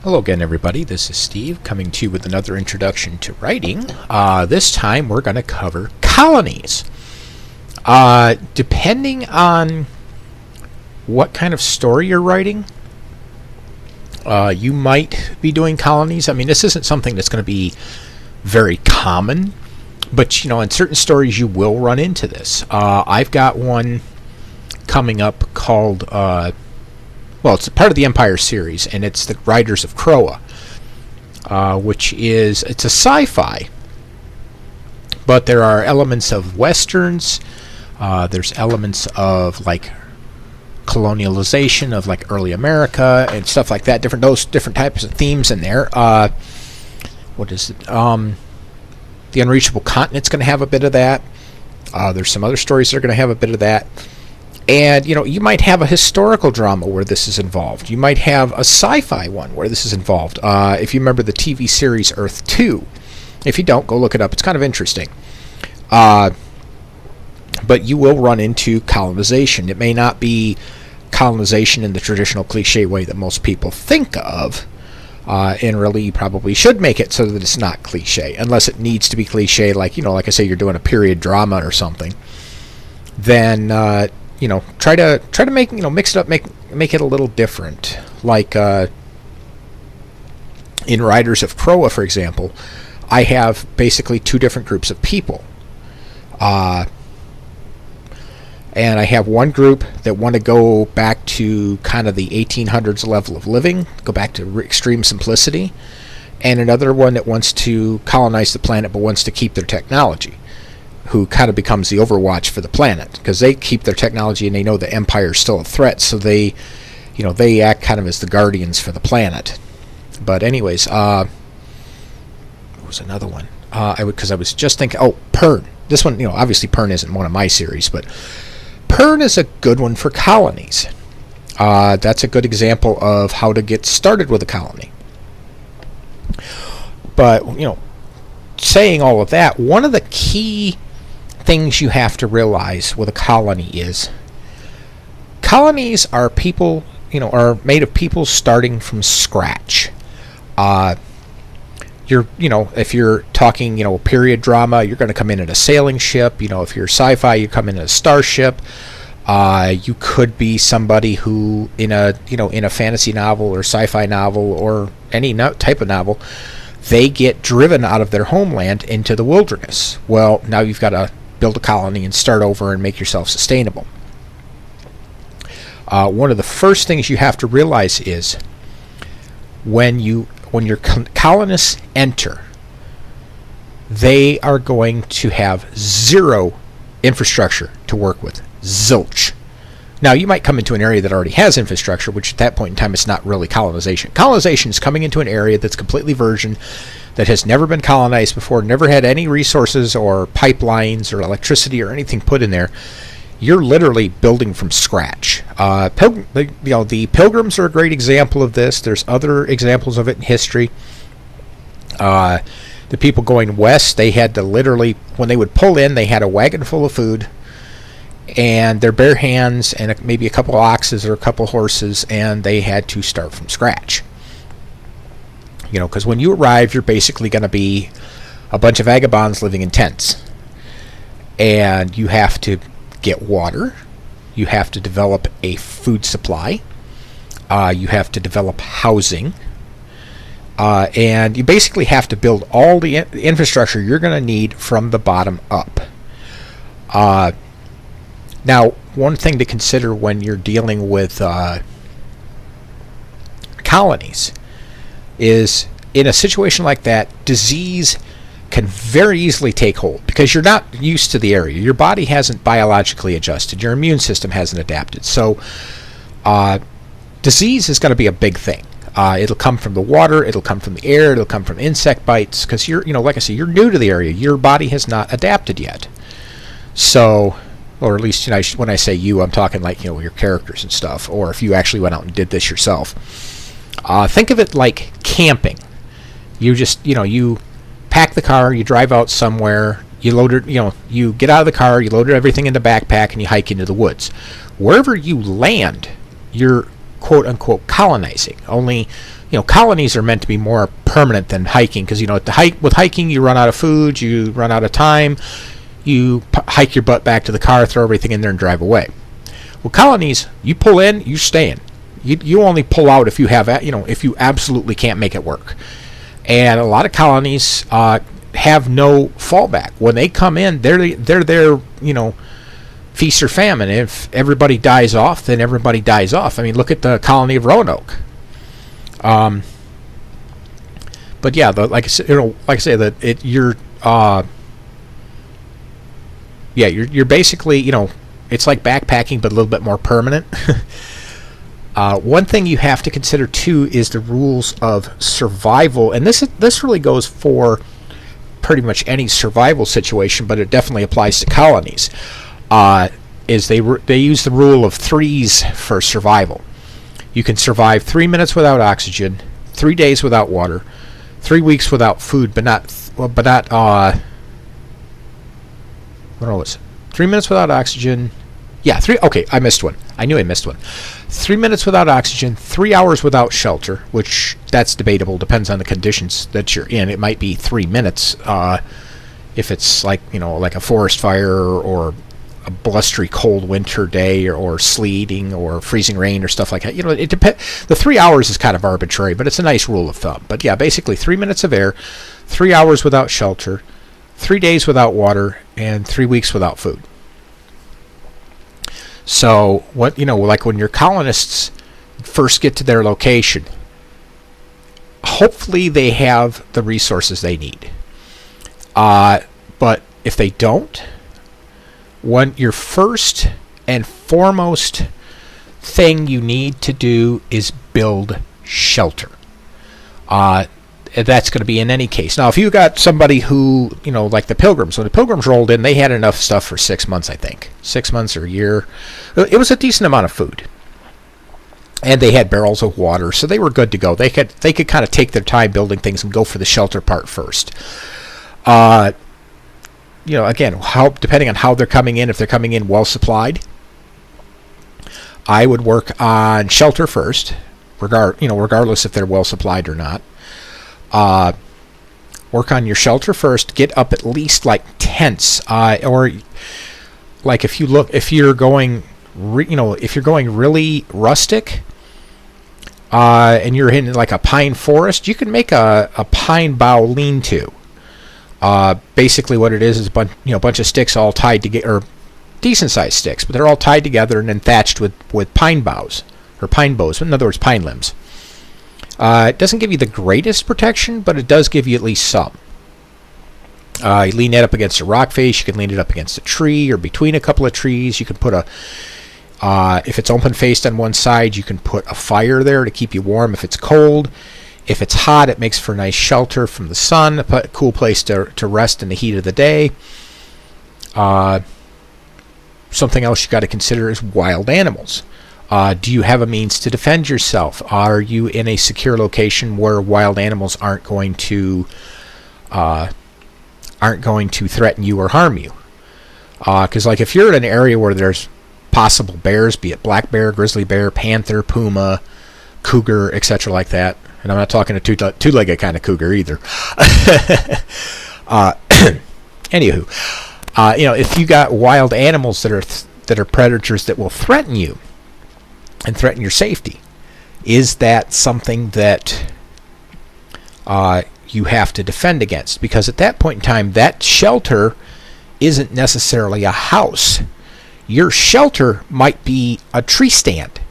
Hello again, everybody. This is Steve coming to you with another introduction to writing. This time we're going to cover colonies. Depending on what kind of story you're writing, you might be doing colonies. I mean, this isn't something that's going to be very common, but in certain stories you will run into this. I've got one coming up called it's a part of the Empire series, and it's the Riders of Croa, which it's a sci-fi, but there are elements of westerns. There's elements of like colonialization of like early America and stuff like that. Those different types of themes in there. What is it? The Unreachable Continent's going to have a bit of that. There's some other stories that are going to have a bit of that. And, you might have a historical drama where this is involved. You might have a sci-fi one where this is involved. If you remember the TV series Earth 2. If you don't, go look it up. It's kind of interesting. But you will run into colonization. It may not be colonization in the traditional cliche way that most people think of. And really, you probably should make it so that it's not cliche. Unless it needs to be cliche, like I say, you're doing a period drama or something. Then... try to make mix it up, make it a little different. Like in Riders of Croa, for example, I have basically two different groups of people, and I have one group that want to go back to kind of the 1800s level of living, go back to extreme simplicity, and another one that wants to colonize the planet but wants to keep their technology, who kind of becomes the Overwatch for the planet, because they keep their technology and they know the Empire is still a threat, so they act kind of as the guardians for the planet. But anyways, what was another one? I was just thinking, Pern. This one, obviously Pern isn't one of my series, but Pern is a good one for colonies. That's a good example of how to get started with a colony. But, saying all of that, one of the key things you have to realize with a colony is colonies are people, are made of people starting from scratch. If you're talking, a period drama, you're going to come in a sailing ship. If you're sci-fi, you come in a starship. You could be somebody who in a fantasy novel or sci-fi novel or any type of novel, they get driven out of their homeland into the wilderness. Well, now you've got to build a colony and start over and make yourself sustainable. One of the first things you have to realize is when your colonists enter, they are going to have zero infrastructure to work with. Zilch. Now, you might come into an area that already has infrastructure, which at that point in time, it's not really colonization. Colonization is coming into an area that's completely virgin, that has never been colonized before, never had any resources or pipelines or electricity or anything put in there. You're literally building from scratch. The Pilgrims are a great example of this. There's other examples of it in history. The people going west, they had to literally, when they would pull in, they had a wagon full of food and their bare hands and maybe a couple of oxes or a couple of horses, and they had to start from scratch. Because when you arrive, you're basically going to be a bunch of vagabonds living in tents. And you have to get water. You have to develop a food supply. You have to develop housing. And you basically have to build all the infrastructure you're going to need from the bottom up. Now, one thing to consider when you're dealing with colonies is, in a situation like that, disease can very easily take hold because you're not used to the area. Your body hasn't biologically adjusted. Your immune system hasn't adapted. So disease is going to be a big thing. It'll come from the water. It'll come from the air. It'll come from insect bites because like I said, you're new to the area. Your body has not adapted yet. So, or at least, when I say you, I'm talking like, your characters and stuff, or if you actually went out and did this yourself. Think of it like camping. You just, you pack the car, you drive out somewhere, you load it, you get out of the car, you load everything in the backpack, and you hike into the woods. Wherever you land, your quote unquote colonizing. Only, colonies are meant to be more permanent than hiking, because with hiking you run out of food, you run out of time, you hike your butt back to the car, throw everything in there, and drive away. Well, colonies, you pull in, you stay in. You only pull out if you have, if you absolutely can't make it work. And a lot of colonies have no fallback. When they come in, they're there, feast or famine. If everybody dies off, then everybody dies off. I mean, look at the colony of Roanoke. But yeah, like I say, that you're basically, it's like backpacking, but a little bit more permanent. One thing you have to consider too is the rules of survival, and this really goes for pretty much any survival situation, but it definitely applies to colonies. Is they use the rule of threes for survival. You can survive 3 minutes without oxygen, 3 days without water, 3 weeks without food, but not what was it? 3 minutes without oxygen. Yeah, I missed one. I knew I missed one. 3 minutes without oxygen, 3 hours without shelter, which that's debatable. Depends on the conditions that you're in. It might be 3 minutes if it's like a forest fire or a blustery cold winter day or sleeting or freezing rain or stuff like that. It depends. The 3 hours is kind of arbitrary, but it's a nice rule of thumb. But yeah, basically 3 minutes of air, 3 hours without shelter, 3 days without water, and 3 weeks without food. So like when your colonists first get to their location, hopefully they have the resources they need. But if they don't, your first and foremost thing you need to do is build shelter. That's going to be in any case. Now, if you got somebody who, like the Pilgrims, when the Pilgrims rolled in, they had enough stuff for 6 months, I think. 6 months or a year. It was a decent amount of food. And they had barrels of water, so they were good to go. They could kind of take their time building things and go for the shelter part first. Again, depending on how they're coming in, if they're coming in well supplied, I would work on shelter first, regardless if they're well supplied or not. Work on your shelter first. Get up at least like tents, or like if you're going really rustic, and you're in like a pine forest, you can make a pine bough lean-to. Basically, what it is a bunch of sticks all tied together, or decent-sized sticks, but they're all tied together and then thatched with pine boughs or pine boughs. In other words, pine limbs. It doesn't give you the greatest protection, but it does give you at least some. You lean that up against a rock face. You can lean it up against a tree or between a couple of trees. You can put if it's open-faced on one side, you can put a fire there to keep you warm if it's cold. If it's hot, it makes for a nice shelter from the sun, a cool place to rest in the heat of the day. Something else you got to consider is wild animals. Do you have a means to defend yourself? Are you in a secure location where wild animals aren't going to threaten you or harm you? Because like if you're in an area where there's possible bears, be it black bear, grizzly bear, panther, puma, cougar, etc., like that, and I'm not talking a two-legged kind of cougar either. Anywho, if you got wild animals that are predators that will threaten you and threaten your safety, is that something that you have to defend against? Because at that point in time, that shelter isn't necessarily a house. Your shelter might be a tree stand.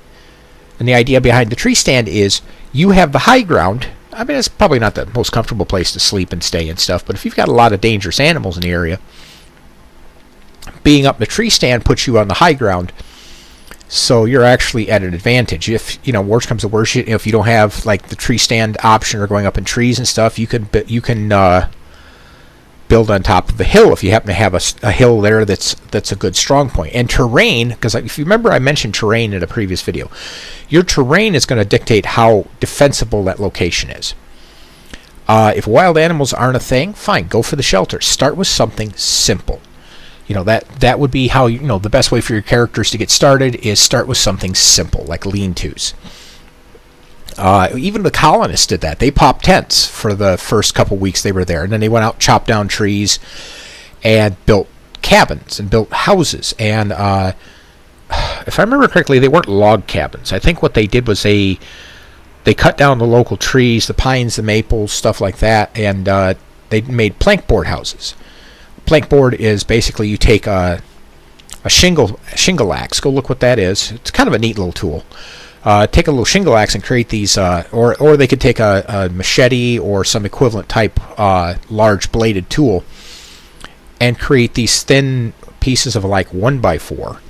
And the idea behind the tree stand is you have the high ground. I mean, it's probably not the most comfortable place to sleep and stay and stuff, but if you've got a lot of dangerous animals in the area, being up in the tree stand puts you on the high ground. So you're actually at an advantage. If worst comes to worst, if you don't have like the tree stand option or going up in trees and stuff, you can build on top of the hill if you happen to have a hill there that's a good strong point. And terrain, because if you remember, I mentioned terrain in a previous video. Your terrain is going to dictate how defensible that location is. If wild animals aren't a thing, fine, go for the shelter. Start with something simple. That would be how the best way for your characters to get started is start with something simple like lean-tos. Even the colonists did that. They popped tents for the first couple weeks they were there, and then they went out, chopped down trees, and built cabins and built houses. And if I remember correctly, they weren't log cabins. I think what they did was they cut down the local trees, the pines, the maples, stuff like that, and they made plank board houses. Plank board is basically you take a shingle axe. Go look what that is. It's kind of a neat little tool. Take a little shingle axe and create these, or they could take a machete or some equivalent type large bladed tool and create these thin pieces of like 1x4.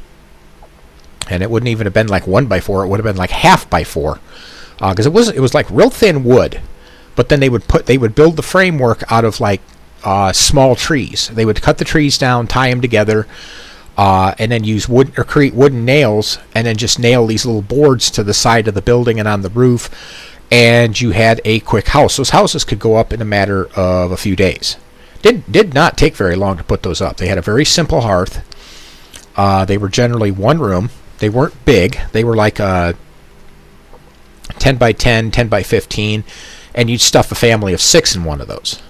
And it wouldn't even have been like 1x4. It would have been like half by 4, because it was like real thin wood. But then they would build the framework out of like small trees. They would cut the trees down, tie them together, and then use wood or create wooden nails, and then just nail these little boards to the side of the building and on the roof, and you had a quick house. Those houses could go up in a matter of a few days. Did not take very long to put those up. They had a very simple hearth. They were generally one room. They weren't big. They were like 10 by 10, 10 by 15, and you'd stuff a family of 6 in one of those.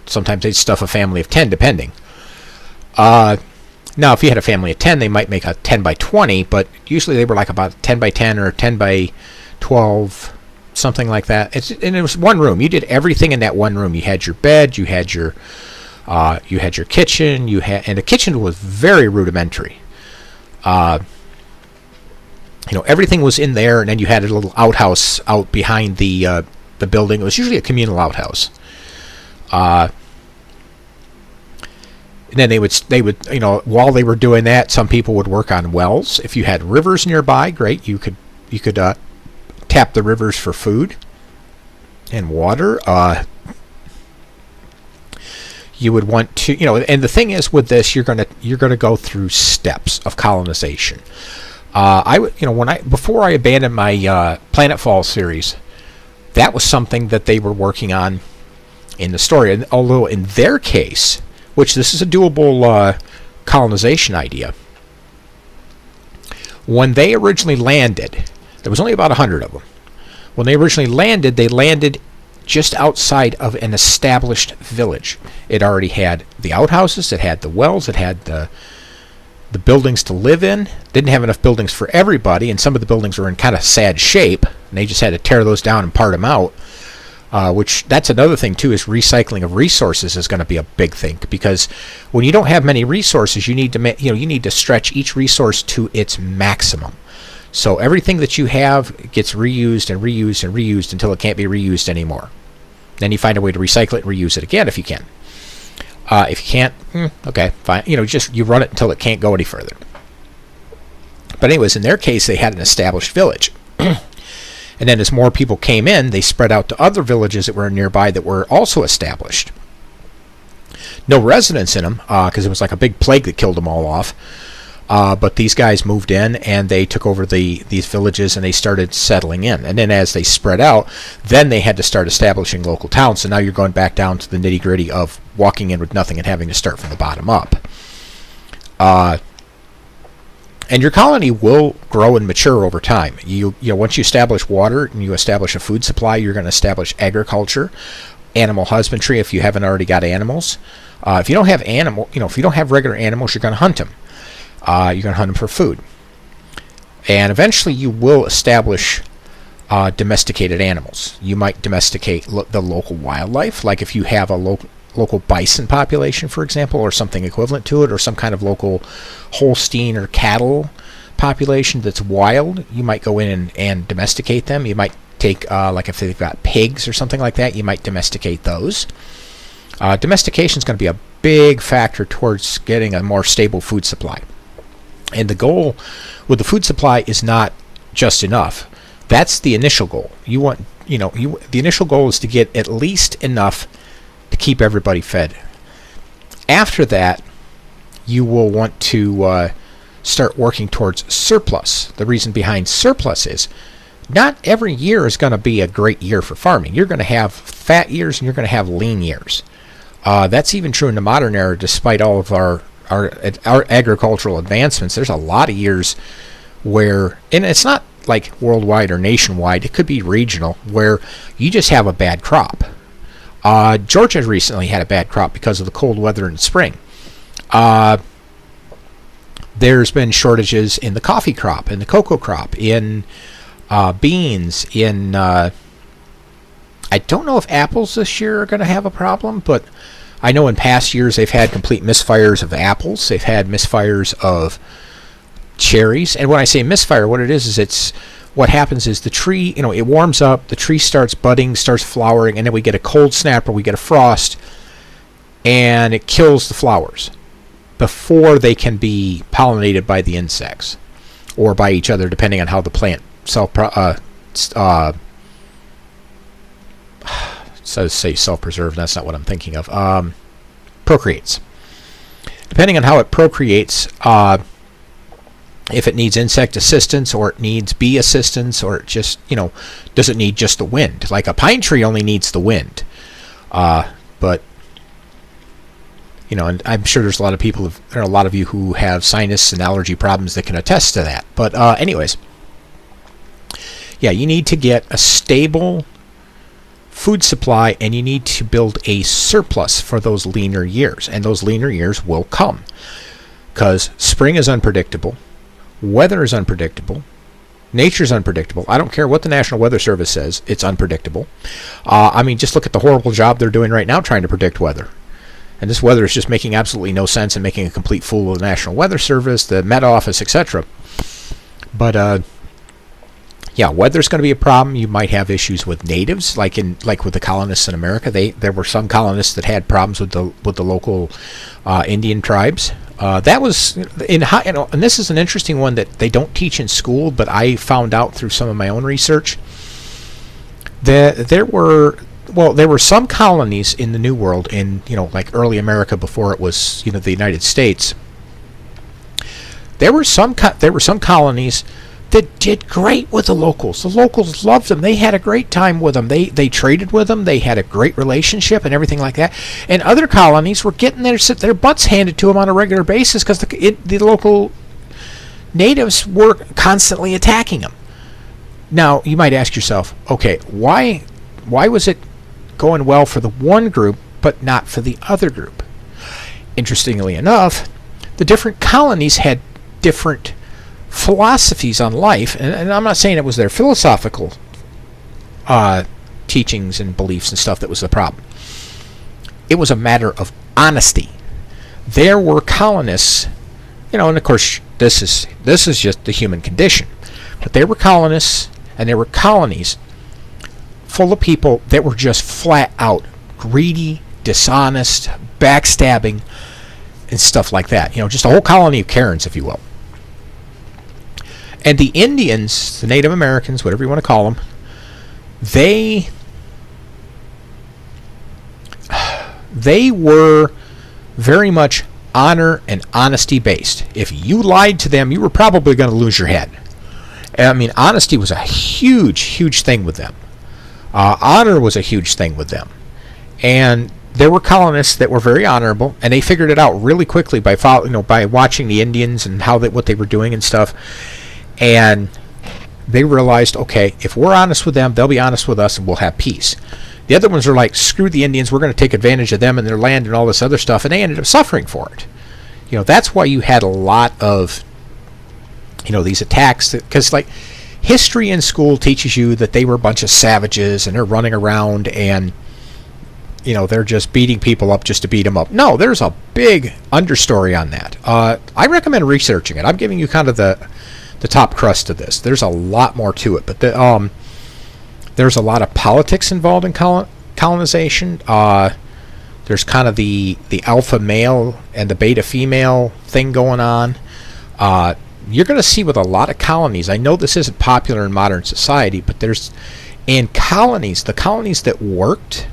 Sometimes they'd stuff a family of 10, depending. Now, if you had a family of 10, they might make a 10 by 20, but usually they were like about 10 by 10 or 10 by 12, something like that. And it was one room. You did everything in that one room. You had your bed, you had your kitchen, and the kitchen was very rudimentary. Everything was in there, and then you had a little outhouse out behind the building. It was usually a communal outhouse. And then they would while they were doing that, some people would work on wells. If you had rivers nearby, great, you could tap the rivers for food and water. You would want to, and the thing is with this, you're gonna go through steps of colonization. Before I abandoned my Planetfall series, that was something that they were working on in the story. And although in their case, which this is a doable colonization idea, when they originally landed, there was only about 100 of them. When they originally landed, they landed just outside of an established village. It already had the outhouses, it had the wells, it had the buildings to live in. Didn't have enough buildings for everybody, and some of the buildings were in kind of sad shape, and they just had to tear those down and part them out. Which that's another thing too, is recycling of resources is going to be a big thing, because when you don't have many resources, you need to stretch each resource to its maximum. So everything that you have gets reused and reused and reused until it can't be reused anymore. Then you find a way to recycle it and reuse it again if you can. If you can't, okay, fine. You run it until it can't go any further. But anyways, in their case, they had an established village. And then as more people came in, they spread out to other villages that were nearby that were also established. No residents in them, because it was like a big plague that killed them all off. But these guys moved in, and they took over these villages, and they started settling in. And then as they spread out, then they had to start establishing local towns. So now you're going back down to the nitty-gritty of walking in with nothing and having to start from the bottom up. And your colony will grow and mature over time. Once you establish water and you establish a food supply, you're going to establish agriculture, animal husbandry if you haven't already got animals. If you don't have if you don't have regular animals, you're going to hunt them. You're going to hunt them for food. And eventually you will establish domesticated animals. You might domesticate the local wildlife, like if you have a local bison population, for example, or something equivalent to it, or some kind of local Holstein or cattle population that's wild, you might go in and domesticate them. You might take, like if they've got pigs or something like that, you might domesticate those. Domestication is going to be a big factor towards getting a more stable food supply. And the goal with the food supply is not just enough. That's the initial goal. The initial goal is to get at least enough to keep everybody fed. After that, you will want to start working towards surplus. The reason behind surplus is not every year is going to be a great year for farming. You're going to have fat years and you're going to have lean years. That's even true in the modern era, despite all of our agricultural advancements. There's a lot of years where, and it's not like worldwide or nationwide. It could be regional, where you just have a bad crop. Georgia recently had a bad crop because of the cold weather in spring. There's been shortages in the coffee crop, in the cocoa crop, in beans, in I don't know if apples this year are going to have a problem, but I know in past years they've had complete misfires of apples. They've had misfires of cherries. And when I say misfire, what it is it's what happens is the tree, it warms up, the tree starts budding, starts flowering, and then we get a cold snap or we get a frost, and it kills the flowers before they can be pollinated by the insects or by each other, depending on how the plant self-preserve. That's not what I'm thinking of. Procreates. Depending on how it procreates, if it needs insect assistance or it needs bee assistance, or it just, does it need just the wind? Like a pine tree only needs the wind. But and I'm sure there's a lot of people, there are a lot of you who have sinus and allergy problems that can attest to that. But anyways, yeah, you need to get a stable food supply, and you need to build a surplus for those leaner years, and those leaner years will come because spring is unpredictable, weather is unpredictable, nature's unpredictable. I don't care what the National Weather Service says, it's unpredictable. Just look at the horrible job they're doing right now trying to predict weather. And this weather is just making absolutely no sense and making a complete fool of the National Weather Service, the Met Office, etc. But yeah, weather's going to be a problem. You might have issues with natives, like with the colonists in America. There were some colonists that had problems with the local Indian tribes. That was and this is an interesting one that they don't teach in school, but I found out through some of my own research that there were some colonies in the New World, in like early America before it was the United States. There were some colonies that did great with the locals. The locals loved them. They had a great time with them. They traded with them. They had a great relationship and everything like that. And other colonies were getting their butts handed to them on a regular basis because the local natives were constantly attacking them. Now, you might ask yourself, okay, why was it going well for the one group but not for the other group? Interestingly enough, the different colonies had different philosophies on life, and I'm not saying it was their philosophical teachings and beliefs and stuff that was the problem. It was a matter of honesty. There were colonists, and of course this is just the human condition, but there were colonists and there were colonies full of people that were just flat out greedy, dishonest, backstabbing, and stuff like that. Just a whole colony of Karens, if you will. And the Indians, the Native Americans, whatever you want to call them, they were very much honor and honesty based. If you lied to them, you were probably going to lose your head. Honesty was a huge, huge thing with them. Honor was a huge thing with them. And there were colonists that were very honorable, and they figured it out really quickly by watching the Indians and what they were doing and stuff. And they realized, okay, if we're honest with them, they'll be honest with us, and we'll have peace. The other ones are like, screw the Indians, we're going to take advantage of them and their land and all this other stuff, and they ended up suffering for it. That's why you had a lot of, these attacks, because history in school teaches you that they were a bunch of savages and they're running around and they're just beating people up just to beat them up. No, there's a big understory on that. I recommend researching it. I'm giving you kind of the top crust of this. There's a lot more to it, but there's a lot of politics involved in colonization. There's kind of the alpha male and the beta female thing going on. You're going to see with a lot of colonies, I know this isn't popular in modern society, but in colonies, the colonies that worked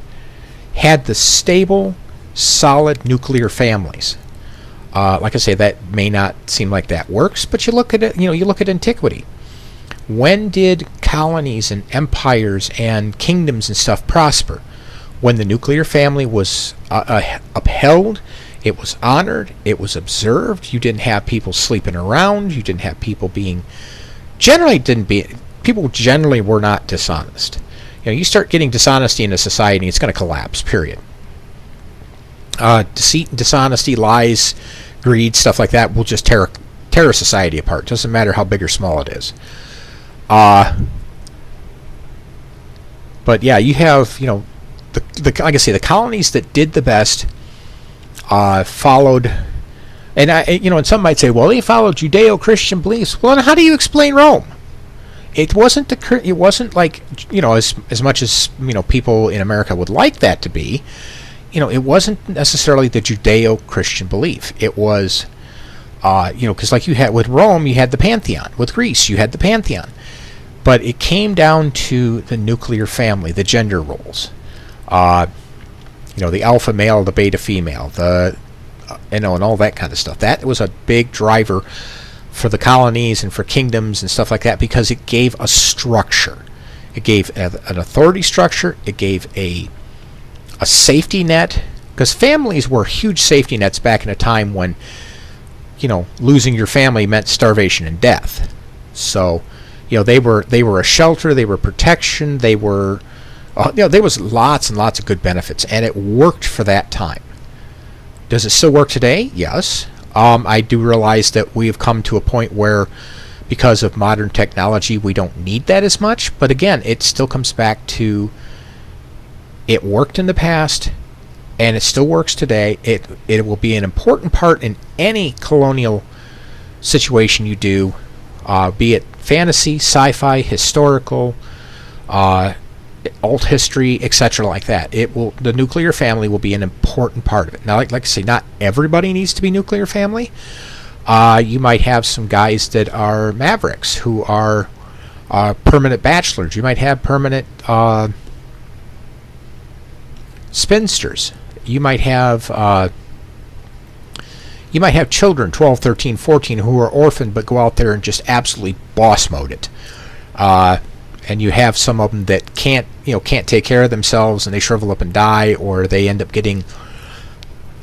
had the stable, solid nuclear families. Like I say, that may not seem like that works, but you look at it. You look at antiquity. When did colonies and empires and kingdoms and stuff prosper? When the nuclear family was upheld, it was honored, it was observed. You didn't have people sleeping around. You didn't have people being generally didn't be. People generally were not dishonest. You start getting dishonesty in a society, it's going to collapse. Period. Deceit and dishonesty, lies, greed, stuff like that will just tear a society apart. Doesn't matter how big or small it is. But yeah, you have like I say, the colonies that did the best followed, and some might say, well, they followed Judeo-Christian beliefs. Well, then how do you explain Rome? It wasn't like as much as people in America would like that to be. It wasn't necessarily the Judeo-Christian belief. It was, because like you had with Rome, you had the Pantheon. With Greece, you had the Pantheon. But it came down to the nuclear family, the gender roles. The alpha male, the beta female, and all that kind of stuff. That was a big driver for the colonies and for kingdoms and stuff like that, because it gave a structure. It gave an authority structure. It gave a safety net, because families were huge safety nets back in a time when losing your family meant starvation and death. So they were a shelter, they were protection, they were there was lots and lots of good benefits, and it worked for that time. Does it still work today? Yes. I do realize that we have come to a point where, because of modern technology, we don't need that as much. But again, it still comes back to, it worked in the past, and it still works today. It will be an important part in any colonial situation you do, be it fantasy, sci-fi, historical, alt history, etc., like that. The nuclear family will be an important part of it. Now, like I say, not everybody needs to be nuclear family. You might have some guys that are mavericks who are permanent bachelors. You might have permanent spinsters. You might have children, 12, 13, 14, who are orphaned but go out there and just absolutely boss mode it. And you have some of them that can't take care of themselves, and they shrivel up and die, or they end up getting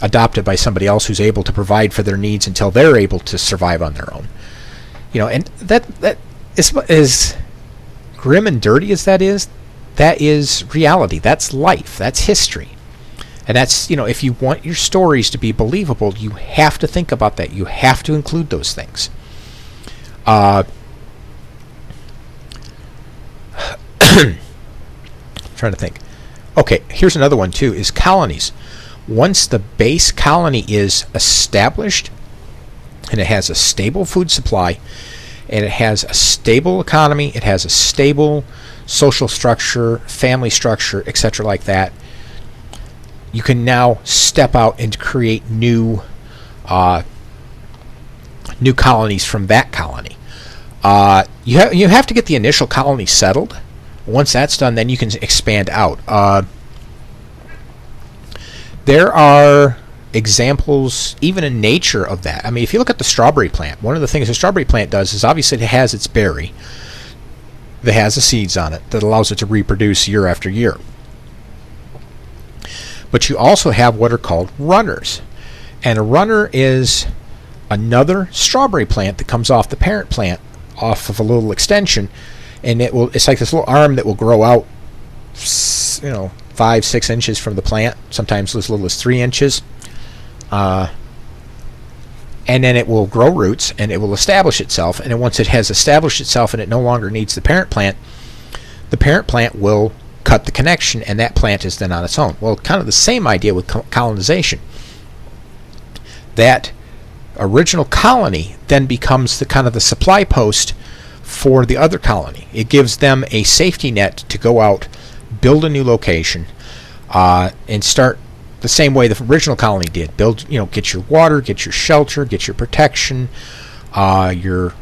adopted by somebody else who's able to provide for their needs until they're able to survive on their own. And that is, as grim and dirty as that is reality. That's life. That's history. And that's, if you want your stories to be believable, you have to think about that. You have to include those things. Trying to think. Okay, here's another one too, is colonies. Once the base colony is established, and it has a stable food supply, and it has a stable economy, it has a stable social structure, family structure, etc., like that, you can now step out and create new colonies from that colony. You have to get the initial colony settled. Once that's done, then you can expand out. There are examples, even in nature, of that. I mean, if you look at the strawberry plant, one of the things the strawberry plant does is, obviously, it has its berry that has the seeds on it that allows it to reproduce year after year. But you also have what are called runners. And a runner is another strawberry plant that comes off the parent plant, off of a little extension, and it's like this little arm that will grow out 5-6 inches from the plant, sometimes as little as 3 inches, and then it will grow roots and it will establish itself. And then once it has established itself and it no longer needs the parent plant will cut the connection, and that plant is then on its own. Well, kind of the same idea with colonization. That original colony then becomes the supply post for the other colony. It gives them a safety net to go out, build a new location, and start the same way the original colony did. Get your water, get your shelter, get your protection, your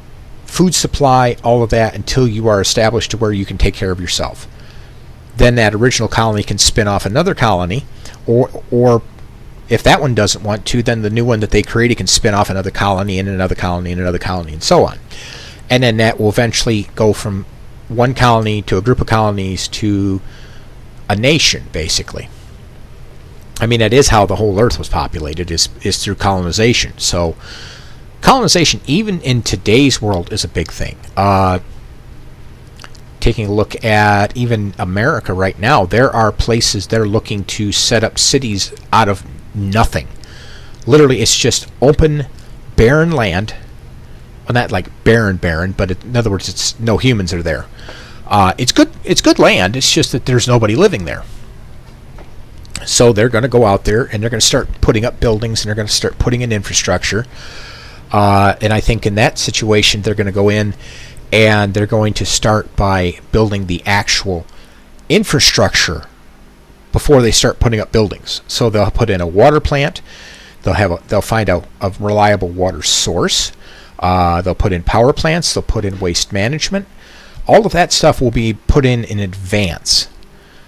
food supply, all of that, until you are established to where you can take care of yourself. Then that original colony can spin off another colony, or if that one doesn't want to, then the new one that they created can spin off another colony and another colony and another colony and so on. And then that will eventually go from one colony to a group of colonies to a nation, basically. I mean, that is how the whole earth was populated, is through colonization. So colonization, even in today's world, is a big thing. Taking a look at even America right now, there are places they're looking to set up cities out of nothing. Literally, it's just open, barren land. Well, not like barren, but in other words, it's no humans are there. It's good land. It's just that there's nobody living there. So they're going to go out there and they're going to start putting up buildings and they're going to start putting in infrastructure. And I think in that situation, they're going to go in and they're going to start by building the actual infrastructure before they start putting up buildings. So they'll put in a water plant. They'll find a reliable water source. They'll put in power plants. They'll put in waste management. All of that stuff will be put in advance.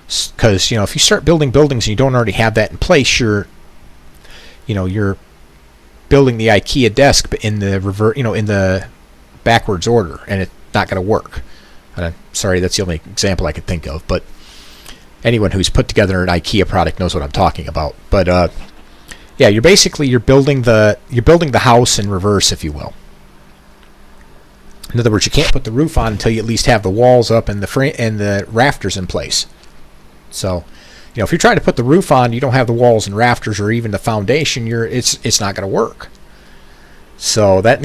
Because if you start building buildings and you don't already have that in place, you're building the IKEA desk in the backwards order, and it's not going to work. And I'm sorry, that's the only example I could think of. But anyone who's put together an IKEA product knows what I'm talking about. But yeah, you're building the house in reverse, if you will. In other words, you can't put the roof on until you at least have the walls up and the rafters in place. So, if you're trying to put the roof on, you don't have the walls and rafters or even the foundation. It's not going to work. So that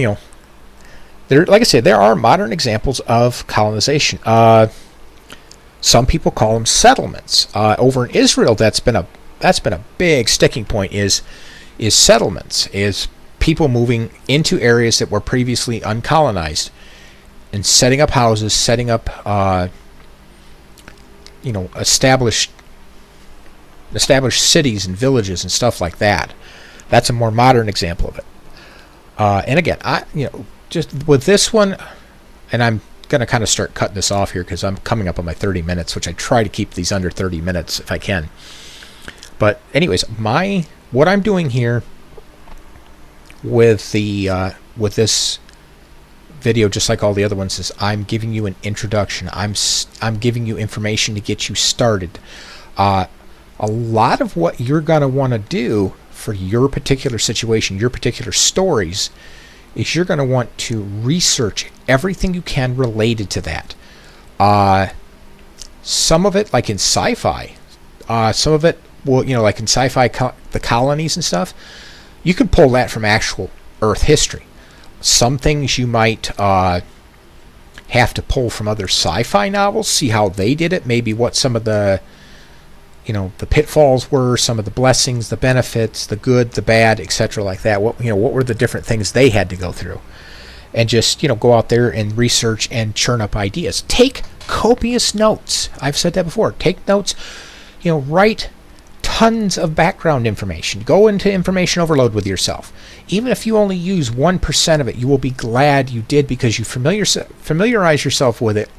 like I said, there are modern examples of colonization. Some people call them settlements. Over in Israel, that's been a big sticking point. Is settlements, is people moving into areas that were previously uncolonized and setting up houses, setting up established cities and villages and stuff like that. That's a more modern example of it. And again, just with this one, and I'm going to kind of start cutting this off here because I'm coming up on my 30 minutes, which I try to keep these under 30 minutes if I can. But anyways, what I'm doing here with this video, just like all the other ones, is I'm giving you an introduction. I'm giving you information to get you started. A lot of what you're going to want to do for your particular situation, your particular stories, is you're going to want to research everything you can related to that. Some of it, like in sci-fi, some of it will, like in sci-fi, the colonies and stuff, you can pull that from actual Earth history. Some things you might have to pull from other sci-fi novels, see how they did it, maybe what some of the the pitfalls were, some of the blessings, the benefits, the good, the bad, etc., like that. What were the different things they had to go through, and just go out there and research and churn up ideas. Take copious notes. I've said that before. Take notes. Write tons of background information. Go into information overload with yourself. Even if you only use 1% of it, you will be glad you did, because you familiarize yourself with it,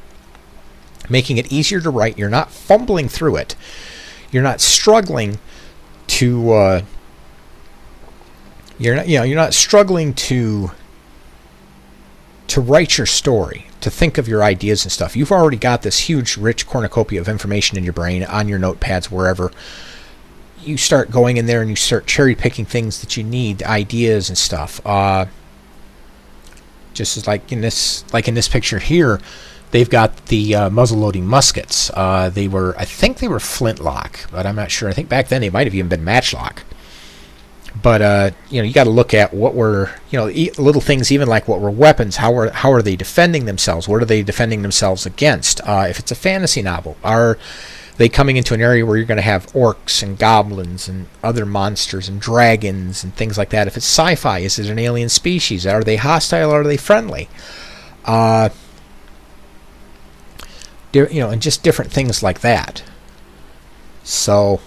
making it easier to write. You're not fumbling through it. You're not struggling to you're not struggling to write your story, to think of your ideas and stuff. You've already got this huge, rich cornucopia of information in your brain, on your notepads, wherever. You start going in there and you start cherry picking things that you need, ideas and stuff. Just as like in this picture here, they've got the muzzle-loading muskets. I think they were flintlock, but I'm not sure. I think back then they might have even been matchlock. But you got to look at what were little things, even like what were weapons. How are they defending themselves? What are they defending themselves against? If it's a fantasy novel, are they coming into an area where you're going to have orcs and goblins and other monsters and dragons and things like that? If it's sci-fi, is it an alien species? Are they hostile or are they friendly? And just different things like that. So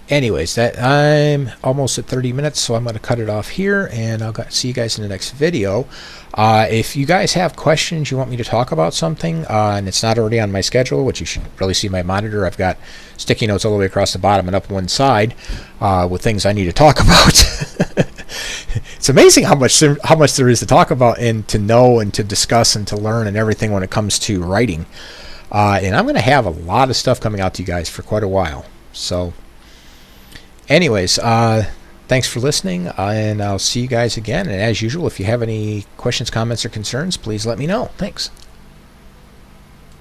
anyways, I'm almost at 30 minutes, so I'm going to cut it off here, and I'll see you guys in the next video. If you guys have questions, you want me to talk about something, and it's not already on my schedule, which you should really see my monitor. I've got sticky notes all the way across the bottom and up one side with things I need to talk about. It's amazing how much there is to talk about and to know and to discuss and to learn and everything when it comes to writing. And I'm going to have a lot of stuff coming out to you guys for quite a while. So anyways, thanks for listening, and I'll see you guys again. And as usual, if you have any questions, comments, or concerns, please let me know. Thanks.